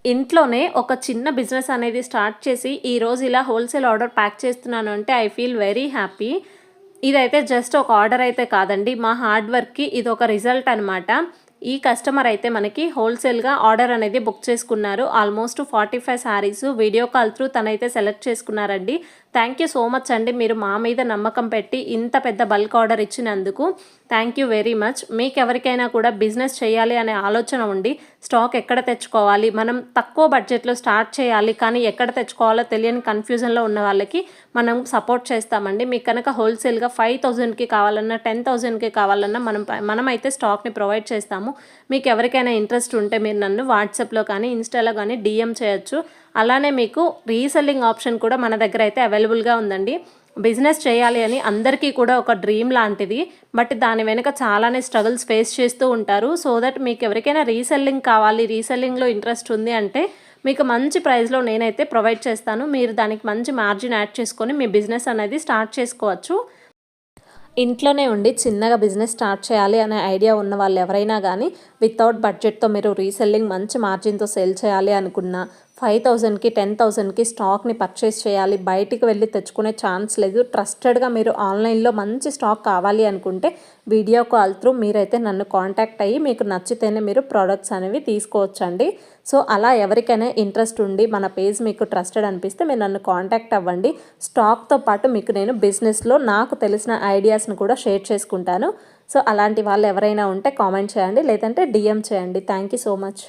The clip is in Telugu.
ఇంట్లోనే ఒక చిన్న బిజినెస్ అనేది స్టార్ట్ చేసి ఈరోజు ఇలా హోల్సేల్ ఆర్డర్ ప్యాక్ చేస్తున్నాను అంటే ఐ ఫీల్ వెరీ హ్యాపీ. ఇదైతే జస్ట్ ఒక ఆర్డర్ అయితే కాదండి, మా హార్డ్ వర్క్‌కి ఇదొక రిజల్ట్ అనమాట. ఈ కస్టమర్ అయితే మనకి హోల్సేల్‌గా ఆర్డర్ అనేది బుక్ చేసుకున్నారు. Almost 45 saris video call through తనైతే సెలెక్ట్ చేసుకున్నారండి. థ్యాంక్ యూ సో మచ్ అండి, మీరు మా మీద నమ్మకం పెట్టి ఇంత పెద్ద బల్క్ ఆర్డర్ ఇచ్చినందుకు థ్యాంక్ యూ వెరీ మచ్. మీకు ఎవరికైనా కూడా బిజినెస్ చేయాలి అనే ఆలోచన ఉండి స్టాక్ ఎక్కడ తెచ్చుకోవాలి, మనం తక్కువ బడ్జెట్లో స్టార్ట్ చేయాలి కానీ ఎక్కడ తెచ్చుకోవాలో తెలియని కన్ఫ్యూజన్లో ఉన్న వాళ్ళకి మనం సపోర్ట్ చేస్తామండి. మీకు కనుక హోల్సేల్గా 5,000కి కావాలన్నా 10,000కి కావాలన్నా మనమైతే స్టాక్ని ప్రొవైడ్ చేస్తాము. మీకు ఎవరికైనా ఇంట్రెస్ట్ ఉంటే మీరు నన్ను వాట్సాప్లో కానీ ఇన్స్టాలో కానీ డిఎం చేయొచ్చు. అలానే మీకు రీసెల్లింగ్ ఆప్షన్ కూడా మన దగ్గర అయితే అవైలబుల్గా ఉందండి. బిజినెస్ చేయాలి అని అందరికీ కూడా ఒక డ్రీమ్ లాంటిది, బట్ దాని వెనుక చాలానే స్ట్రగుల్స్ ఫేస్ చేస్తూ ఉంటారు. సో దట్ మీకు ఎవరికైనా రీసెల్లింగ్ కావాలి, రీసెల్లింగ్లో ఇంట్రెస్ట్ ఉంది అంటే మీకు మంచి ప్రైస్లో నేనైతే ప్రొవైడ్ చేస్తాను. మీరు దానికి మంచి మార్జిన్ యాడ్ చేసుకొని మీ బిజినెస్ అనేది స్టార్ట్ చేసుకోవచ్చు. ఇంట్లోనే ఉండి చిన్నగా బిజినెస్ స్టార్ట్ చేయాలి అనే ఐడియా ఉన్న వాళ్ళు ఎవరైనా కానీ వితౌట్ బడ్జెట్తో మీరు రీసెల్లింగ్ మంచి మార్జిన్తో సేల్ చేయాలి అనుకున్నా 5,000కి 10,000కి స్టాక్ని పర్చేస్ చేయాలి, బయటికి వెళ్ళి తెచ్చుకునే ఛాన్స్ లేదు. ట్రస్టెడ్గా మీరు ఆన్లైన్లో మంచి స్టాక్ కావాలి అనుకుంటే వీడియో కాల్ త్రూ మీరైతే నన్ను కాంటాక్ట్ అయ్యి మీకు నచ్చితేనే మీరు ప్రోడక్ట్స్ అనేవి తీసుకోవచ్చండి. సో అలా ఎవరికైనా ఇంట్రెస్ట్ ఉండి మన పేజ్ మీకు ట్రస్టెడ్ అనిపిస్తే మీరు నన్ను కాంటాక్ట్ అవ్వండి. స్టాక్తో పాటు మీకు నేను బిజినెస్లో నాకు తెలిసిన ఐడియాస్ని కూడా షేర్ చేసుకుంటాను. సో అలాంటి వాళ్ళు ఎవరైనా ఉంటే కామెంట్ చేయండి, లేదంటే డిఎం చేయండి. Thank you so much.